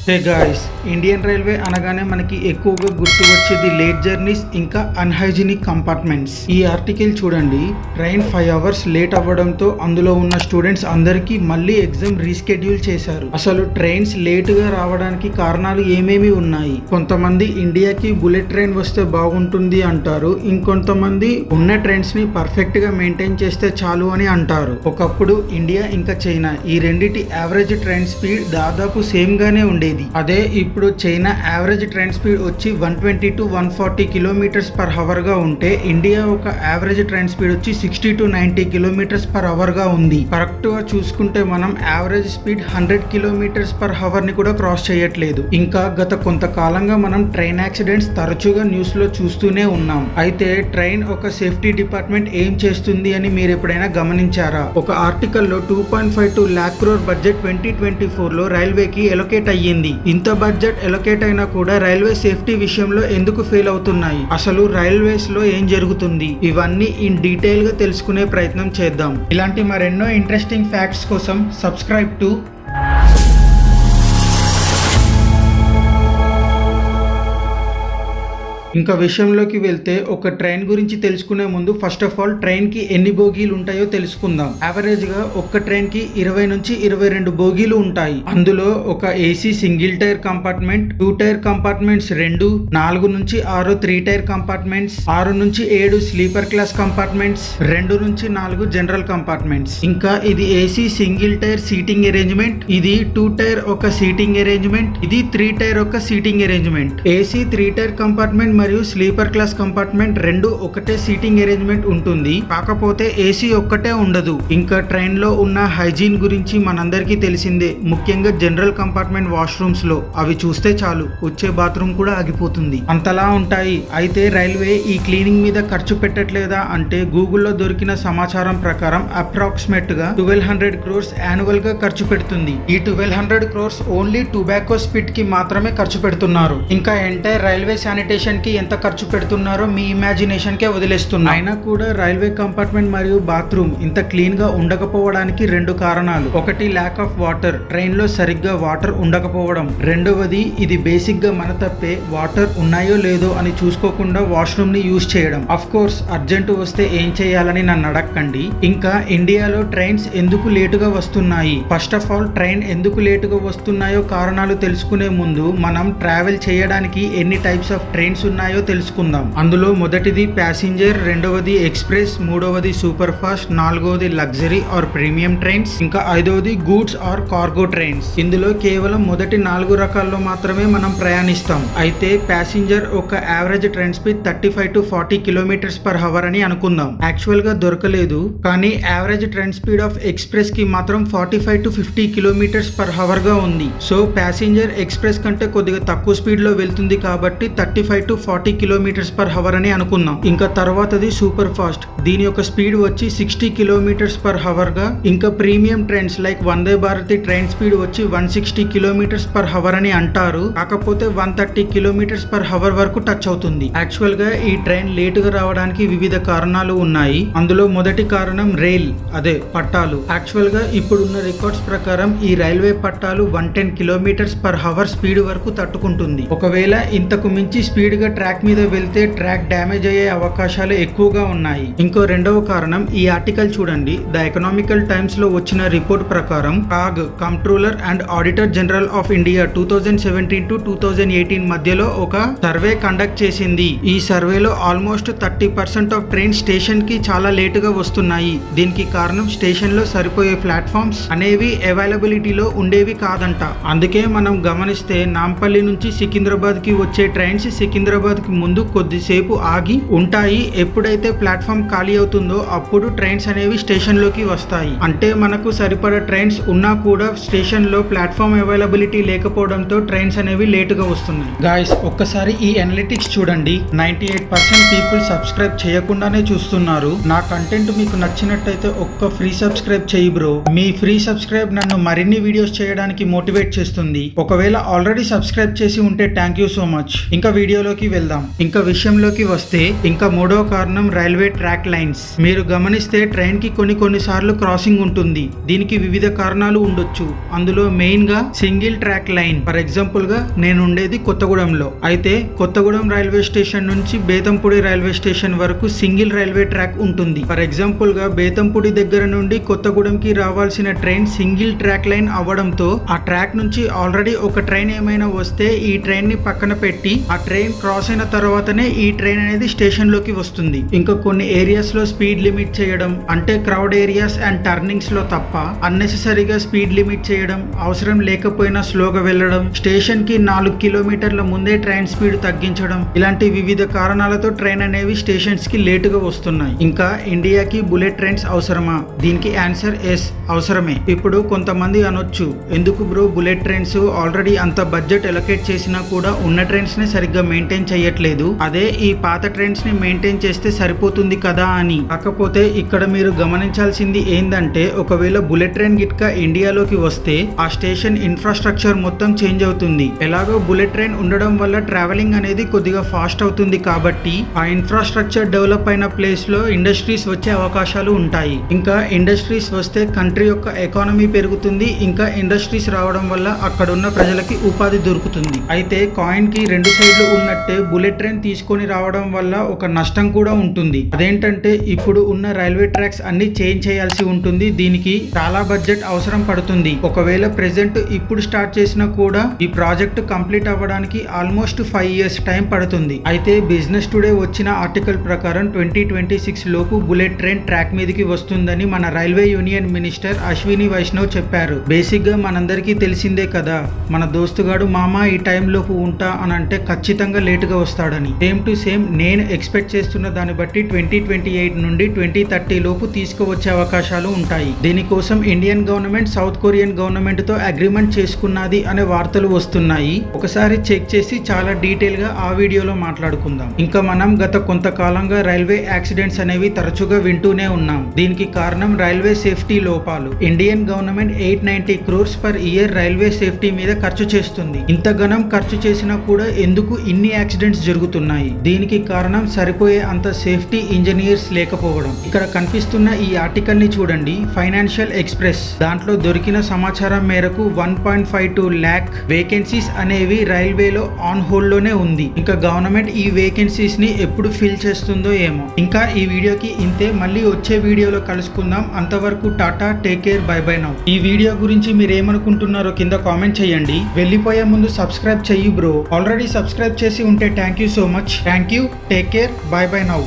Hey guys, Indian railway అనగానే మనకి ఎక్కువగా గుర్తు వచ్చేది లేట్ జర్నీస్ ఇంకా అన్హైజీనిక్ కంపార్ట్మెంట్స్. ఈ ఆర్టికల్ చూడండి. ట్రైన్ 5 hours లేట్ అవ్వడంతో అందులో ఉన్న స్టూడెంట్స్ అందరికీ మళ్ళీ ఎగ్జామ్ రీస్కెడ్యూల్ చేశారు. అసలు ట్రైన్స్ లేట్ గా రావడానికి కారణాలు ఏమేమి ఉన్నాయి? కొంతమంది ఇండియాకి బుల్లెట్ ట్రైన్ వస్తే బాగుంటుంది అంటారు. ఇంకొంతమంది ఉన్న ట్రైన్స్ ని పర్ఫెక్ట్ గా మెయింటైన్ చేస్తే చాలు అని అంటారు. ఒకప్పుడు ఇండియా ఇంకా చైనా ఈ రెండిటి యావరేజ్ ట్రైన్ స్పీడ్ దాదాపు సేమ్ గానే ఉండేది. అదే ఇప్పుడు చైనా యావరేజ్ ట్రైన్ స్పీడ్ వచ్చి 120 to 140 km/h గా ఉంటే ఇండియా ఒక యావరేజ్ ట్రైన్ స్పీడ్ వచ్చి 60 to 90 km/h గా ఉంది. కరెక్ట్ గా చూసుకుంటే మనం యావరేజ్ స్పీడ్ 100 km/h ని కూడా క్రాస్ చేయట్లేదు. ఇంకా గత కొంతకాలంగా మనం ట్రైన్ యాక్సిడెంట్స్ తరచుగా న్యూస్ లో చూస్తూనే ఉన్నాం. అయితే ట్రైన్ ఒక సేఫ్టీ డిపార్ట్మెంట్ ఏం చేస్తుంది అని మీరు ఎప్పుడైనా గమనించారా? ఒక ఆర్టికల్లో 2.52 lakh crore బడ్జెట్ 2024 లో రైల్వేకి ఎలొకేట్ అయ్యింది. ఇంత బడ్జెట్ ఎలొకేట్ అయినా కూడా రైల్వే సేఫ్టీ విషయంలో ఎందుకు ఫెయిల్ అవుతున్నాయి? అసలు రైల్వేస్ లో ఏం జరుగుతుంది? ఇవన్నీ ఇన్ డీటెయిల్ గా తెలుసుకునే ప్రయత్నం చేద్దాం. ఇలాంటి మరెన్నో ఇంట్రెస్టింగ్ ఫ్యాక్ట్స్ కోసం సబ్స్క్రైబ్ టు ఇంకా విషయంలోకి వెళ్తే ఒక ట్రైన్ గురించి తెలుసుకునే ముందు ఫస్ట్ ఆఫ్ ఆల్ ట్రైన్ కి ఎన్ని బోగీలు ఉంటాయో తెలుసుకుందాం. యావరేజ్ గా ఒక్క ట్రైన్ కి 20 నుంచి 22 బోగీలు ఉంటాయి. అందులో ఒక AC single tier compartment, 2 tier compartments 2, 4 నుంచి 6 3 టైర్ కంపార్ట్మెంట్స్, 6 నుంచి 7 స్లీపర్ క్లాస్ కంపార్ట్మెంట్స్, 2 నుంచి 4 జనరల్ కంపార్ట్మెంట్స్. ఇంకా ఇది AC single tier seating arrangement, ఇది 2 టైర్ ఒక సీటింగ్ అరేంజ్మెంట్, ఇది 3 టైర్ ఒక seating arrangement. AC 3 tier compartment మరియు స్లీపర్ క్లాస్ కంపార్ట్మెంట్ రెండు ఒకటే సీటింగ్ అరేంజ్మెంట్ ఉంటుంది. కాకపోతే ఏసీ ఒక్కటే ఉండదు. ఇంకా ట్రైన్ లో ఉన్న హైజీన్ గురించి మనందరికీ తెలిసిందే. ముఖ్యంగా జనరల్ కంపార్ట్మెంట్ వాష్రూమ్స్ లో అవి చూస్తే చాలు వచ్చే బాత్రూమ్ కూడా ఆగిపోతుంది, అంతలా ఉంటాయి. అయితే రైల్వే ఈ క్లీనింగ్ మీద ఖర్చు పెట్టట్లేదా అంటే గూగుల్లో దొరికిన సమాచారం ప్రకారం అప్రాక్సిమేట్ గా 1200 crores యాన్యువల్ గా ఖర్చు పెడుతుంది. ఈ 1200 crores ఓన్లీ టొబాకో స్పిట్ కి మాత్రమే ఖర్చు పెడుతున్నారు. ఇంకా ఎంటైర్ రైల్వే శానిటేషన్ కి ఎంత ఖర్చు పెడుతున్నారో మీ ఇమాజినేషన్ కే వదిలేస్తున్నా. అయినా కూడా రైల్వే కంపార్ట్మెంట్ మరియు బాత్రూమ్ ఇంత క్లీన్ గా ఉండకపోవడానికి 2 కారణాలు. ఒకటి ల్యాక్ ఆఫ్ వాటర్, ట్రైన్ లో సరిగ్గా వాటర్ ఉండకపోవడం. రెండవది ఇది బేసిక్ గా మన తప్పే, వాటర్ ఉన్నాయో లేదో అని చూసుకోకుండా వాష్రూమ్ ని యూజ్ చేయడం. అఫ్ కోర్స్ అర్జెంట్ వస్తే ఏం చేయాలని నన్ను అడగండి. ఇంకా ఇండియాలో ట్రైన్స్ ఎందుకు లేటుగా వస్తున్నాయి? ఫస్ట్ ఆఫ్ ఆల్ ట్రైన్ ఎందుకు లేటుగా వస్తున్నాయో కారణాలు తెలుసుకునే ముందు మనం ట్రావెల్ చేయడానికి ఎన్ని టైప్స్ ఆఫ్ ట్రైన్స్ ఉన్నాయో తెలుసుకుందాం. అందులో మొదటిది ప్యాసింజర్, రెండవది ఎక్స్ప్రెస్, మూడవది సూపర్ ఫాస్ట్, నాలుగవది లగ్జరీ ఆర్ ప్రీమియం ట్రైన్స్, ఇంకా ఐదవది గూడ్స్ ఆర్ కార్గో ట్రైన్స్. ఇందులో కేవలం మొదటి 4 రకాల్లో మాత్రమే మనం ప్రయాణిస్తాం. అయితే ప్యాసింజర్ ఒక average train speed 35 to 40 km/h అని అనుకుందాం. యాక్చువల్ గా దొరకలేదు, కానీ average train speed of express కి మాత్రం 45 to 50 km/h గా ఉంది. సో ప్యాసింజర్ ఎక్స్ప్రెస్ కంటే కొద్దిగా తక్కువ స్పీడ్ లో వెళ్తుంది కాబట్టి 35 to 40 km/h అని అనుకుందాం. ఇంకా తర్వాతది సూపర్ ఫాస్ట్, దీని యొక్క స్పీడ్ వచ్చి 60 km/h గా. ఇంకా ప్రీమియం ట్రైన్స్ లైక్ వందే భారతి ట్రైన్ స్పీడ్ వచ్చి 160 km/h అని అంటారు. కాకపోతే 130 km/h వరకు టచ్ అవుతుంది. యాక్చువల్ గా ఈ ట్రైన్ లేటుగా రావడానికి వివిధ కారణాలు ఉన్నాయి. అందులో మొదటి కారణం రైల్, అదే పట్టాలు. యాక్చువల్ గా ఇప్పుడున్న రికార్డ్స్ ప్రకారం ఈ రైల్వే పట్టాలు 110 km/h స్పీడ్ వరకు తట్టుకుంటుంది. ఒకవేళ ఇంతకు మించి స్పీడ్ గా ట్రాక్ మీద వెళ్తే ట్రాక్ డ్యామేజ్ అయ్యే అవకాశాలు ఎక్కువగా ఉన్నాయి. ఇంకో రెండవ కారణం ఈ ఆర్టికల్ చూడండి. ద ఎకనామికల్ టైమ్స్ లో వచ్చిన రిపోర్ట్ ప్రకారం CAG, controller and auditor general of India 2017 to 2018 మధ్యలో ఒక సర్వే కండక్ట్ చేసింది. ఈ సర్వేలో ఆల్మోస్ట్ 30% ఆఫ్ ట్రైన్ స్టేషన్ కి చాలా లేటుగా వస్తున్నాయి. దీనికి కారణం స్టేషన్ లో సరిపోయే ప్లాట్ఫామ్స్ అనేవి అవైలబిలిటీలో ఉండేవి కాదంట. అందుకే మనం గమనిస్తే నాంపల్లి నుంచి సికింద్రాబాద్ కి వచ్చే ట్రైన్స్ సికింద్రాబాద్ కి ముందు కొద్దిసేపు ఆగి ఉంటాయి. ఎప్పుడైతే ప్లాట్ఫామ్ ఖాళీ అవుతుందో అప్పుడు ట్రైన్స్ అనేవి స్టేషన్ లోకి వస్తాయి. అంటే మనకు సరిపడా ట్రైన్స్ ఉన్నా కూడా స్టేషన్ లో ప్లాట్ఫామ్ అవైలబిలిటీ లేకపోవడంతో ట్రైన్స్ అనేవి లేటుగా వస్తున్నాయి. గాయ్స్, ఒక్కసారి ఈ అనలిటిక్స్ చూడండి. 98% పీపుల్ సబ్స్క్రైబ్ చేయకుండానే చూస్తున్నారు. నా కంటెంట్ మీకు నచ్చినట్టయితే ఒక్క ఫ్రీ సబ్స్క్రైబ్ చేయి బ్రో. మీ ఫ్రీ సబ్స్క్రైబ్ నన్ను మరిన్ని వీడియోస్ చేయడానికి మోటివేట్ చేస్తుంది. ఒకవేళ ఆల్రెడీ సబ్స్క్రైబ్ చేసి ఉంటే థ్యాంక్ యూ సో మచ్. ఇంకా వీడియోలోకి వెళ్దాం. ఇంకా విషయంలోకి వస్తే ఇంకా మూడవ కారణం రైల్వే ట్రాక్ లైన్స్. మీరు గమనిస్తే ట్రైన్ కి కొన్నిసార్లు క్రాసింగ్ ఉంటుంది. దీనికి వివిధ కారణాలు ఉండొచ్చు. అందులో మెయిన్ గా single track line. For example గా నేను ఉండేది కొత్తగూడెంలో. అయితే కొత్తగూడెం రైల్వే స్టేషన్ నుంచి బేతంపూడి రైల్వే స్టేషన్ వరకు సింగిల్ రైల్వే ట్రాక్ ఉంటుంది. ఫర్ ఎగ్జాంపుల్ గా బేతంపూడి దగ్గర నుండి కొత్తగూడెంకి రావాల్సిన ట్రైన్ సింగిల్ ట్రాక్ లైన్ అవ్వడంతో ఆ ట్రాక్ నుంచి ఆల్రెడీ ఒక ట్రైన్ ఏమైనా వస్తే ఈ ట్రైన్ ని పక్కన పెట్టి ఆ ట్రైన్ క్రాస్ అయిన తర్వాతనే ఈ ట్రైన్ అనేది స్టేషన్ లోకి వస్తుంది. ఇంకా కొన్ని ఏరియాస్ లో స్పీడ్ లిమిట్ చేయడం, అంటే క్రౌడ్ ఏరియాస్ అండ్ టర్నింగ్స్ లో తప్ప అన్నెసెసరీగా స్పీడ్ లిమిట్ చేయడం, అవసరం లేకపోయినా స్లోగా వెళ్లడం, స్టేషన్ కి 4 కిలోమీటర్ల ముందే ట్రైన్ స్పీడ్ తగ్గించడం, ఇలాంటి వివిధ కారణాలతో ట్రైన్ అనేవి స్టేషన్స్ కి లేటుగా వస్తున్నాయి. ఇంకా ఇండియాకి బుల్లెట్ ట్రైన్స్ అవసరమా? దీనికి ఆన్సర్ ఎస్, అవసరమే. ఇప్పుడు కొంతమంది అనొచ్చు, ఎందుకు బ్రో బుల్లెట్ ట్రైన్స్ ఆల్రెడీ అంత బడ్జెట్ ఎలొకేట్ చేసినా కూడా ఉన్న ట్రైన్స్ ని సరిగ్గా మెయింటైన్ చేయట్లేదు, అదే ఈ పాత ట్రైన్స్ ని మెయింటైన్ చేస్తే సరిపోతుంది కదా అని. కాకపోతే ఇక్కడ మీరు గమనించాల్సింది ఏందంటే, ఒకవేళ బుల్లెట్ ట్రైన్ గిట్క ఇండియాలోకి వస్తే ఆ స్టేషన్ ఇన్ఫ్రాస్ట్రక్చర్ మొత్తం చేంజ్ అవుతుంది. ఎలాగో బుల్లెట్ ట్రైన్ ఉండడం వల్ల ట్రావెలింగ్ అనేది కొద్దిగా ఫాస్ట్ అవుతుంది కాబట్టి ఆ ఇన్ఫ్రాస్ట్రక్చర్ డెవలప్ అయిన ప్లేస్ లో ఇండస్ట్రీస్ వచ్చే అవకాశాలు ఉంటాయి. ఇంకా ఇండస్ట్రీస్ వస్తే కంట్రీ యొక్క ఎకానమీ పెరుగుతుంది. ఇంకా ఇండస్ట్రీస్ రావడం వల్ల అక్కడ ఉన్న ప్రజలకి ఉపాధి దొరుకుతుంది. అయితే కాయిన్ కి రెండు సైడ్లు ఉన్నట్టే బుల్లెట్ ట్రైన్ తీసుకొని రావడం వల్ల ఒక నష్టం కూడా ఉంటుంది. అదేంటంటే ఇప్పుడు ఉన్న రైల్వే ట్రాక్స్ అన్ని చేంజ్ చేయాల్సి ఉంటుంది. దీనికి చాలా బడ్జెట్ అవసరం పడుతుంది. ఒకవేళ ప్రెజెంట్ ఇప్పుడు స్టార్ట్ చేసినా కూడా ఈ ప్రాజెక్ట్ కంప్లీట్ అవ్వడానికి ఆల్మోస్ట్ 5 years టైం పడుతుంది. అయితే బిజినెస్ టుడే వచ్చిన ఆర్టికల్ ప్రకారం 2026 లోపు బుల్లెట్ ట్రైన్ ట్రాక్ మీదకి వస్తుందని మన railway union minister Ashwini Vaishnaw చెప్పారు. బేసిక్ గా మనందరికీ తెలిసిందే కదా, మన దోస్తుగాడు మామ ఈ టైం లోపు ఉంటా అని అంటే ఖచ్చితంగా లేటుగా వస్తాడని. సేమ్ టు సేమ్ నేను ఎక్స్పెక్ట్ చేస్తున్న దాన్ని బట్టి 2028 నుండి 2030 లోపు తీసుకువచ్చే అవకాశాలు ఉంటాయి. దీనికోసం Indian government south Korean government తో అగ్రిమెంట్ చేసుకున్నది అనే వార్తలు వస్తున్నాయి. ఒకసారి చెక్ చేసి చాలా డీటెయిల్ గా ఆ వీడియోలో మాట్లాడుకుందాం. ఇంకా మనం గత కొంతకాలంగా రైల్వే యాక్సిడెంట్స్ అనేవి తరచుగా వింటూనే ఉన్నాం. దీనికి కారణం రైల్వే సేఫ్టీ లోపాలు. Indian government 890 crores per year railway safety మీద ఖర్చు చేస్తుంది. ఇంత ఘనం ఖర్చు చేసినా కూడా ఎందుకు ఇన్ని యాక్సిడెంట్స్ జరుగుతున్నాయి? దీనికి కారణం సరిపోయే అంత సేఫ్టీ ఇంజనీర్స్ లేకపోవడం. ఇక్కడ కనిపిస్తున్న ఈ ఆర్టికల్ ని చూడండి, ఫైనాన్షియల్ ఎక్స్ప్రెస్. దాంట్లో దొరికిన సమాచారం మేరకు 1.52 lakh వేకెన్సీస్ అనేవి రైల్వేలో ఆన్ హోల్డ్ లోనే ఉంది. ఇంకా గవర్నమెంట్ ఈ వేకెన్సీస్ ని ఎప్పుడు ఫిల్ చేస్తుందో ఏమో. ఇంకా ఈ వీడియోకి ఇంతే. మళ్ళీ వచ్చే వీడియోలో కలుసుకుందాం. అంతవరకు Tata, take care, by by now. ఈ వీడియో గురించి మీరు ఏమనుకుంటున్నారో కింద కామెంట్ చేయండి. వెళ్ళిపోయే ముందు సబ్స్క్రైబ్ చెయ్యి బ్రో. ఆల్రెడీ సబ్స్క్రైబ్ చేసి ఉంటే thank you so much. Thank you, take care, by by now.